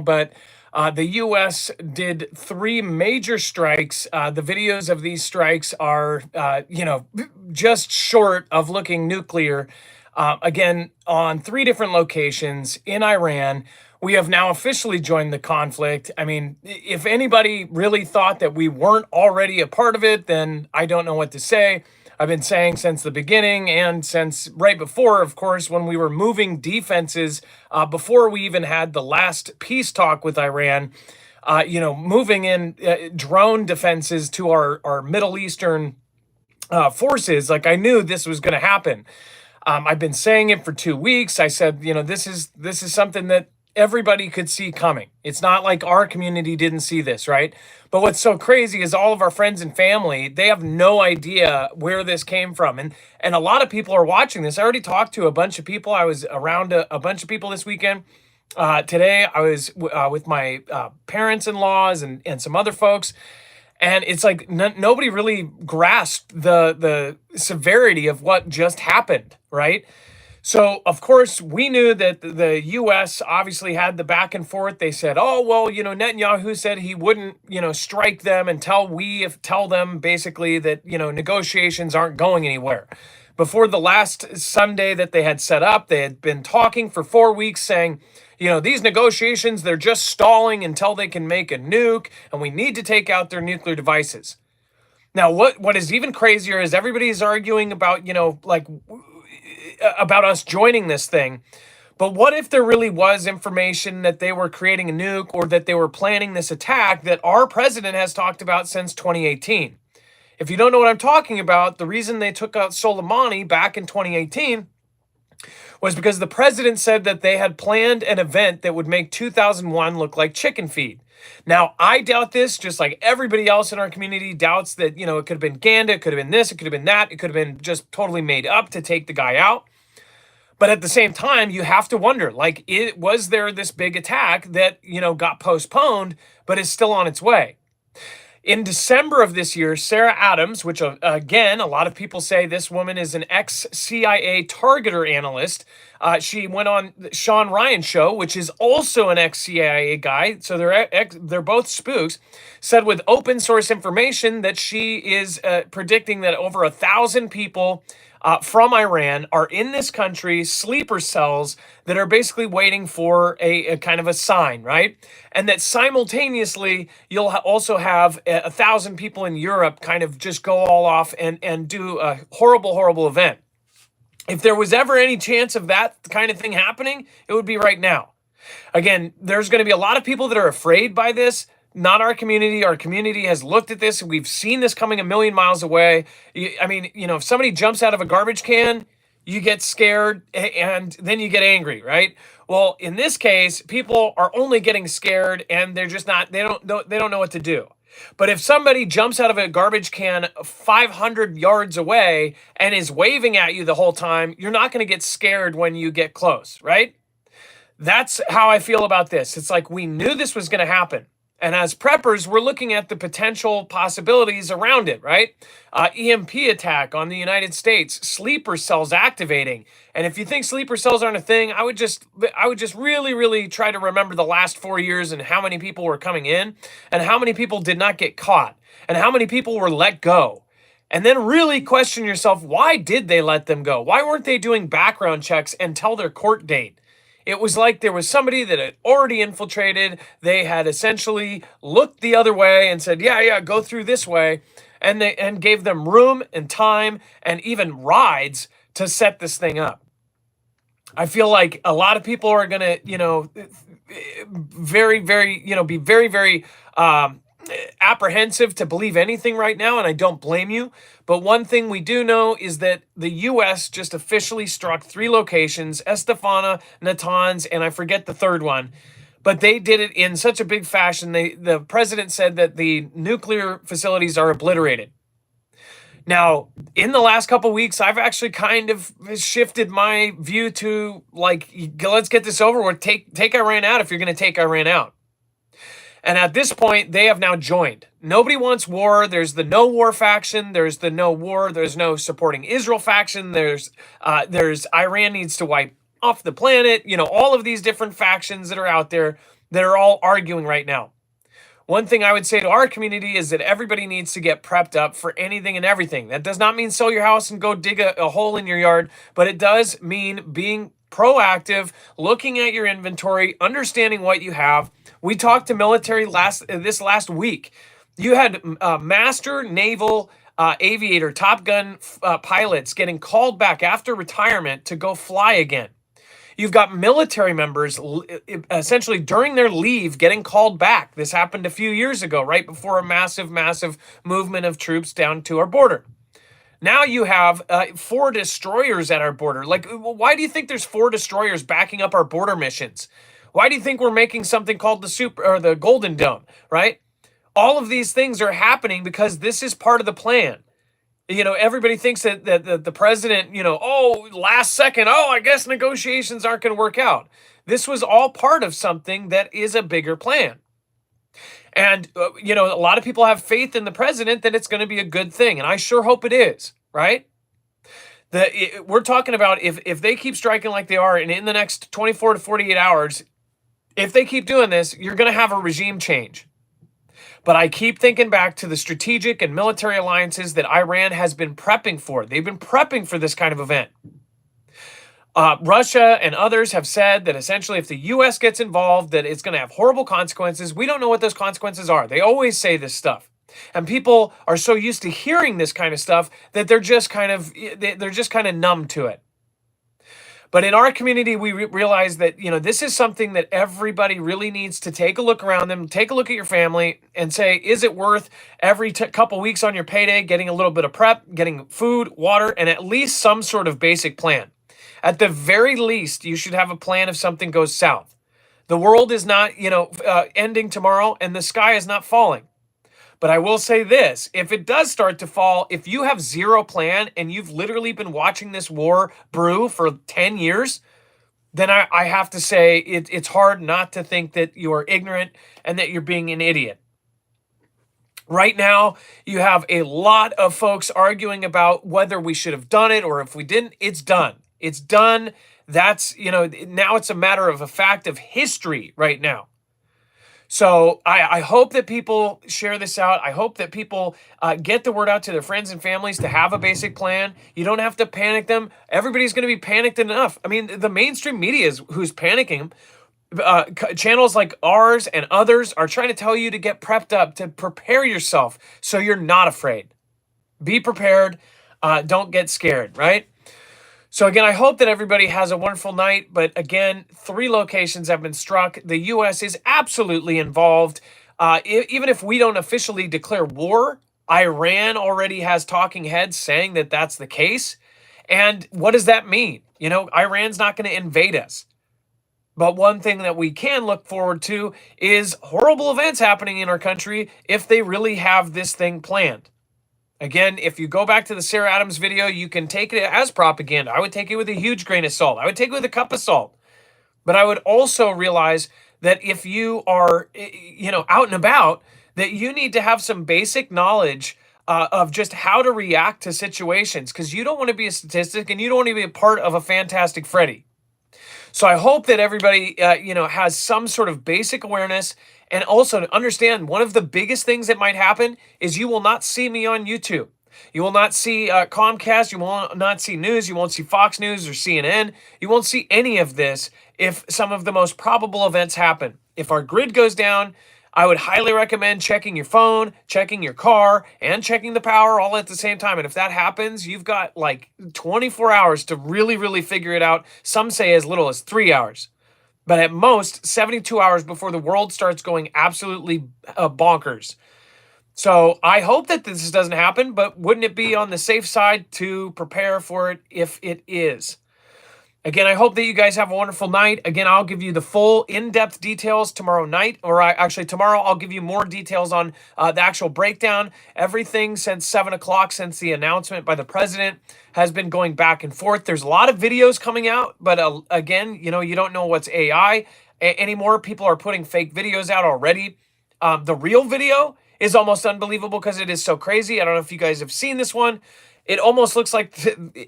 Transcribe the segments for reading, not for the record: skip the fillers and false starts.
but the U.S. did 3 major strikes. The videos of these strikes are, just short of looking nuclear. Again, on 3 different locations in Iran. We have now officially joined the conflict. I mean, if anybody really thought that we weren't already a part of it, then I don't know what to say. I've been saying since the beginning and since right before, of course, when we were moving defenses, before we even had the last peace talk with Iran, moving in drone defenses to our Middle Eastern forces. Like, I knew this was going to happen. I've been saying it for 2 weeks. I said, this is something that everybody could see coming. It's not like our community didn't see this, right? But what's so crazy is all of our friends and family, they have no idea where this came from. And a lot of people are watching this. I already talked to a bunch of people. I was around a bunch of people this weekend. Today, I was with my parents-in-laws and some other folks. And it's like nobody really grasped the severity of what just happened, right? So, of course, we knew that the U.S. obviously had the back and forth. They said, oh, well, Netanyahu said he wouldn't, strike them until tell them basically that, negotiations aren't going anywhere. Before the last Sunday that they had set up, they had been talking for 4 weeks saying, these negotiations, they're just stalling until they can make a nuke, and we need to take out their nuclear devices. Now, what is even crazier is everybody's arguing about, about us joining this thing. But what if there really was information that they were creating a nuke or that they were planning this attack that our president has talked about since 2018? If you don't know what I'm talking about, the reason they took out Soleimani back in 2018 was because the president said that they had planned an event that would make 2001 look like chicken feed. Now, I doubt this, just like everybody else in our community doubts that, it could have been Ganda, it could have been this, it could have been that, it could have been just totally made up to take the guy out. But at the same time, you have to wonder, was there this big attack that, got postponed, but is still on its way? In December of this year, Sarah Adams, which again, a lot of people say this woman is an ex-CIA targeter analyst. She went on Sean Ryan's show, which is also an ex-CIA guy. So they're both spooks. Said with open source information that she is predicting that over 1,000 people from Iran are in this country, sleeper cells that are basically waiting for a kind of a sign, right? And that simultaneously, you'll also have 1,000 people in Europe kind of just go all off and do a horrible, horrible event. If there was ever any chance of that kind of thing happening, it would be right now. Again, there's going to be a lot of people that are afraid by this. Not our community. Our community has looked at this. We've seen this coming a million miles away. I mean, if somebody jumps out of a garbage can, you get scared and then you get angry, right? Well, in this case, people are only getting scared and they're just not, they don't know what to do. But if somebody jumps out of a garbage can 500 yards away and is waving at you the whole time, you're not going to get scared when you get close, right? That's how I feel about this. It's like we knew this was going to happen. And as preppers, we're looking at the potential possibilities around it, right? EMP attack on the United States, sleeper cells activating. And if you think sleeper cells aren't a thing, I would just really, really try to remember the last 4 years and how many people were coming in and how many people did not get caught and how many people were let go. And then really question yourself, why did they let them go? Why weren't they doing background checks until their court date? It was like there was somebody that had already infiltrated. They had essentially looked the other way and said, yeah, go through this way. And gave them room and time and even rides to set this thing up. I feel like a lot of people are going to, very, very, be very, very apprehensive to believe anything right now, and I don't blame you. But one thing we do know is that the U.S. just officially struck 3 locations, Estefana, Natanz, and I forget the third one. But they did it in such a big fashion. The president said that the nuclear facilities are obliterated. Now, in the last couple of weeks, I've actually kind of shifted my view to, let's get this over with. Take Iran out if you're going to take Iran out. And at this point, they have now joined. Nobody wants war. There's the no war faction. There's the no war. There's no supporting Israel faction. There's Iran needs to wipe off the planet. All of these different factions that are out there. that are all arguing right now. One thing I would say to our community is that everybody needs to get prepped up for anything and everything. That does not mean sell your house and go dig a hole in your yard, but it does mean being proactive, looking at your inventory, understanding what you have. We talked to military this last week. You had master naval aviator, Top Gun pilots getting called back after retirement to go fly again. You've got military members essentially during their leave getting called back. This happened a few years ago, right before a massive, massive movement of troops down to our border. Now you have 4 destroyers at our border. Like, why do you think there's 4 destroyers backing up our border missions? Why do you think we're making something called the Golden Dome, right? All of these things are happening because this is part of the plan. Everybody thinks that the president, last second, I guess negotiations aren't going to work out. This was all part of something that is a bigger plan. And, a lot of people have faith in the president that it's going to be a good thing. And I sure hope it is, right? We're talking about if they keep striking like they are, and in the next 24 to 48 hours, if they keep doing this, you're going to have a regime change. But I keep thinking back to the strategic and military alliances that Iran has been prepping for. They've been prepping for this kind of event. Russia and others have said that essentially if the U.S. gets involved, that it's going to have horrible consequences. We don't know what those consequences are. They always say this stuff. And people are so used to hearing this kind of stuff that they're just kind of numb to it. But in our community, we realize that, this is something that everybody really needs to take a look around them, take a look at your family and say, is it worth every couple weeks on your payday getting a little bit of prep, getting food, water, and at least some sort of basic plan? At the very least, you should have a plan if something goes south. The world is not, ending tomorrow and the sky is not falling. But I will say this, if it does start to fall, if you have zero plan and you've literally been watching this war brew for 10 years, then I have to say it's hard not to think that you are ignorant and that you're being an idiot. Right now, you have a lot of folks arguing about whether we should have done it or if we didn't. It's done. It's done. That's, now it's a matter of a fact of history right now. So I hope that people share this out. I hope that people get the word out to their friends and families to have a basic plan. You don't have to panic them. Everybody's going to be panicked enough. I mean, the mainstream media is who's panicking. Channels like ours and others are trying to tell you to get prepped up, to prepare yourself so you're not afraid. Be prepared. Don't get scared, right? So again, I hope that everybody has a wonderful night. But again, 3 locations have been struck. The U.S. is absolutely involved. Even if we don't officially declare war, Iran already has talking heads saying that that's the case. And what does that mean? Iran's not going to invade us. But one thing that we can look forward to is horrible events happening in our country if they really have this thing planned. Again, if you go back to the Sarah Adams video, you can take it as propaganda. I would take it with a huge grain of salt. I would take it with a cup of salt. But I would also realize that if you are, out and about, that you need to have some basic knowledge of just how to react to situations, because you don't want to be a statistic and you don't want to be a part of a Fantastic Freddy. So I hope that everybody, has some sort of basic awareness. And also to understand, one of the biggest things that might happen is you will not see me on YouTube. You will not see Comcast. You will not see news. You won't see Fox News or CNN. You won't see any of this if some of the most probable events happen. If our grid goes down, I would highly recommend checking your phone, checking your car, and checking the power all at the same time. And if that happens, you've got like 24 hours to really, really figure it out. Some say as little as 3 hours. But at most, 72 hours before the world starts going absolutely bonkers. So I hope that this doesn't happen, but wouldn't it be on the safe side to prepare for it if it is? Again, I hope that you guys have a wonderful night. Again, I'll give you the full in-depth details tomorrow night, or actually tomorrow I'll give you more details on the actual breakdown. Everything since 7 o'clock, since the announcement by the president, has been going back and forth. There's a lot of videos coming out, but again, you don't know what's AI anymore. People are putting fake videos out already. The real video is almost unbelievable because it is so crazy. I don't know if you guys have seen this one. It almost looks like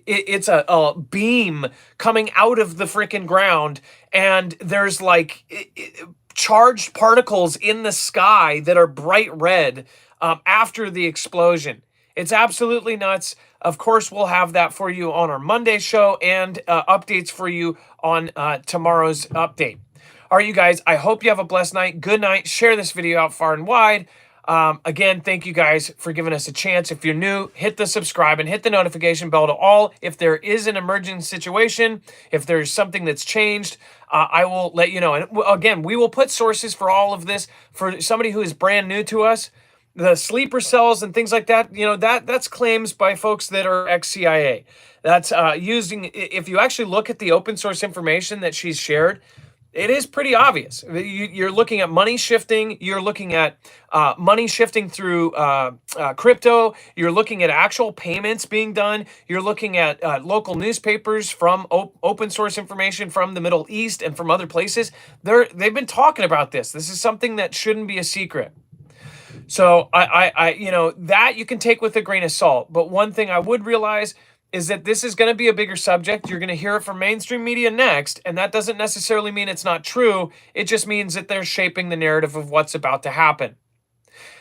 it's a beam coming out of the freaking ground, and there's like charged particles in the sky that are bright red after the explosion. It's absolutely nuts. Of course, we'll have that for you on our Monday show and updates for you on tomorrow's update. All right, you guys, I hope you have a blessed night. Good night. Share this video out far and wide. Again, thank you guys for giving us a chance. If you're new, hit the subscribe and hit the notification bell to all. If there is an emergent situation, if there's something that's changed, I will let you know. And again, we will put sources for all of this for somebody who is brand new to us. The sleeper cells and things like that, that's claims by folks that are ex-CIA. That's using, if you actually look at the open source information that she's shared, it is pretty obvious. You're looking at money shifting. You're looking at money shifting through crypto. You're looking at actual payments being done. You're looking at local newspapers from open source information from the Middle East and from other places. They've been talking about this. This is something that shouldn't be a secret. So that you can take with a grain of salt. But one thing I would realize is that this is going to be a bigger subject. You're going to hear it from mainstream media next, and that doesn't necessarily mean it's not true. It just means that they're shaping the narrative of what's about to happen.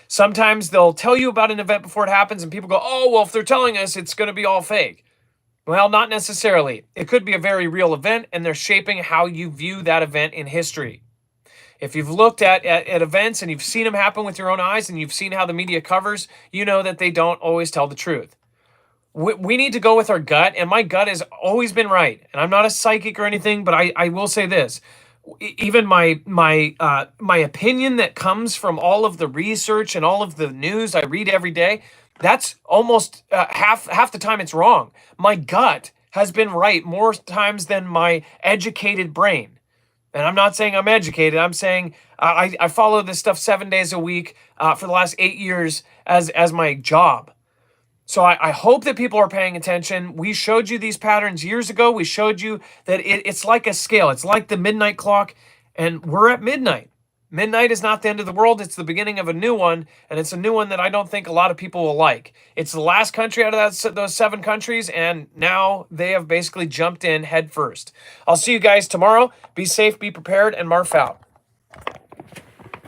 Sometimes they'll tell you about an event before it happens, and people go, oh, well, if they're telling us, it's going to be all fake. Well, not necessarily. It could be a very real event, and they're shaping how you view that event in history. If you've looked at events and you've seen them happen with your own eyes and you've seen how the media covers, you know that they don't always tell the truth. We need to go with our gut, and my gut has always been right. And I'm not a psychic or anything, but I will say this. Even my opinion that comes from all of the research and all of the news I read every day, that's almost half the time it's wrong. My gut has been right more times than my educated brain. And I'm not saying I'm educated. I'm saying I follow this stuff 7 days a week for the last 8 years as my job. So I hope that people are paying attention. We showed you these patterns years ago. We showed you that it's like a scale. It's like the midnight clock, and we're at midnight. Midnight is not the end of the world. It's the beginning of a new one, and it's a new one that I don't think a lot of people will like. It's the last country out of those 7 countries, and now they have basically jumped in head first. I'll see you guys tomorrow. Be safe, be prepared, and Marf out.